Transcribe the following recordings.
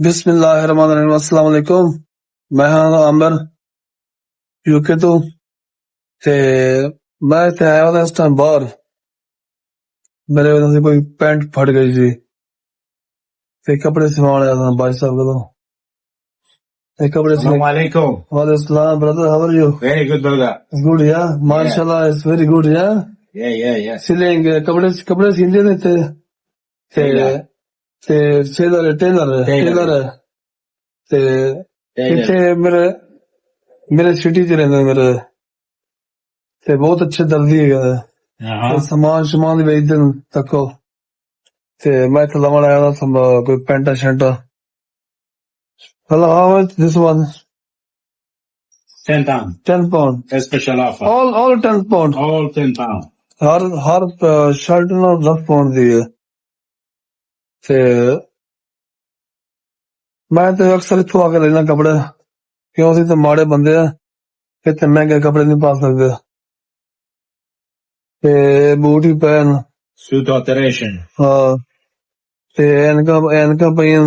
बिस्मिल्लाहिर्रहमानिर्रहीम। अस्सलाम वालेकुम। मैं हाँ आमिर यूके ਤੋਂ ਤੇ ਮੈਂ ਇੱਥੇ ਆਇਆ ਹਾਂ ਇਸ ਟਾਈਮ ਬਾਹਰ ਮੇਰੇ ਵਜ੍ਹਾ से कोई पैंट फट गई थी ਤੇ कपड़े सिवाने आया था भाई साहब को ਤੇ कपड़े Assalamu alaikum. वालेकुम अस्सलाम brother, how are you? Very good, brother. Good, yeah, mashallah, it's very good, yeah. Yeah. सिलेंगे कपड़े सिलते थे ते Tailor. ते टेलर Tailor. ते Tailor. इतने मेरे सिटी च रहंदे मेरे ते बहुत अच्छे दर्जी है ते सामान बेचदे न तको ते मैं इत्थे लवन आया था कोई पैंटा शैंटा hello how much this one 10 pound. 10 pound A special offer. all 10 pound All 10 pound. Her shirt ना 10 pound दी है ते मैं तो अक्सर इत्थों आके लेना कपड़े क्यों सी ते माड़े बंदे आ इत्थे महंगे कपड़े नहीं पा सकदे ते बूट ही पैन Suit alteration. हाँ ते एनका पईन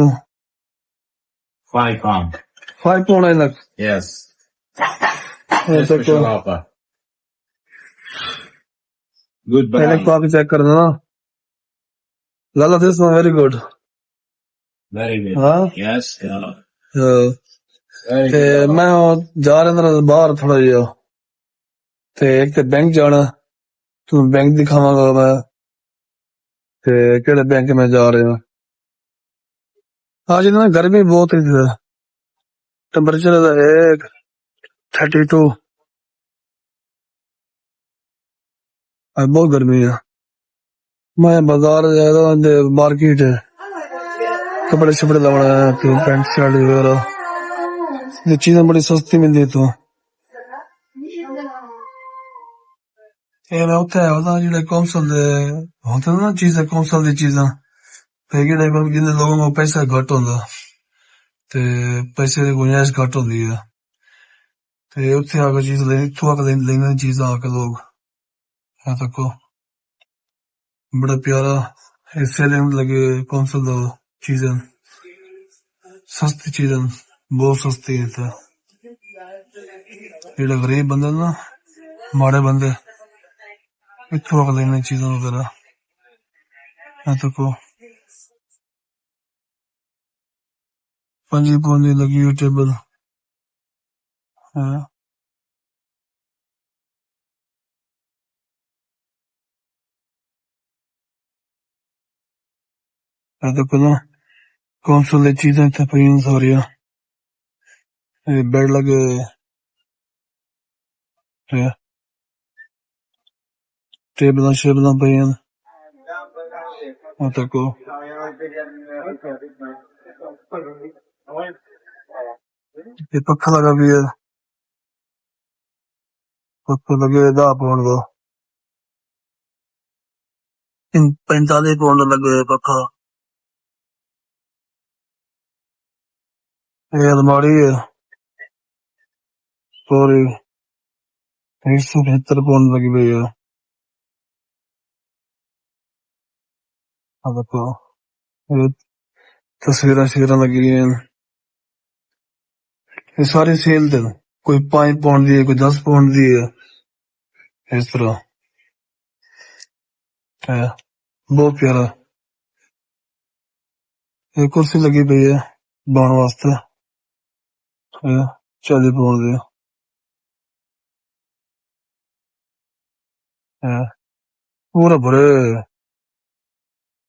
5 pound. 5 pound एनक Yes. ये A special offer. Good एनक brand. पाके चेक करना ना लाला this one very good Very good. हाँ Yes. Yeah. ते Very good. मैं जा रहा था बाहर थोड़ा जिहा ते एक ते बैंक जाना तू बैंक दिखावांगा मैं ते केड़े बैंक में जा रहे हैं आज ना गर्मी बहुत है टेम्परेचर है 32 आज बहुत गर्मी है मैं बाजार जाता हूँ मार्केट कपड़े शपड़े लाना है तो पैंट शर्ट वगैरह ये चीजें बड़ी सस्ती मिलती तो ये मैं उत्थे आया था जेडे कौंसल दे होते ना चीजें कौंसल दी चीजां ते जेडे जिन्हें लोगों को पैसा घट होंदा ते पैसे दी गुंजाइश घट होंदी है ते उत्थे आके चीज इत्थों आके लेंदे चीजां आके लोग है तको बड़ा प्यारा सेलिंग लगे कौंसल दा चीजें सस्ती चीजें बहुत सस्ती है इत्थे जेडे गरीब बंदे ना माड़े बंदे इत्थों आके लेंदे चीजां वगैरह है तको 5 pound दी लगी हुई टेबल है तको ना कौंसल दी चीजें इत्थे पईयां सारियां बेड लगे है टेबलां शेबलां पईयां है तको ये पक्खा लगा भी है पक्खा लगे 10 pound का 45 pound लगे पक्खा ये अलमारी है सॉरी 175 pound लगी हुई है देखो ये तस्वीरें शेरा लगी हुई हैं ये सारी सेल थे कोई 5 pound दी है कोई 10 pound दी है इस तरह है बहुत प्यारा ये कुर्सी लगी हुई है बाण वास्ते है 40 pound दी है पूरा भरे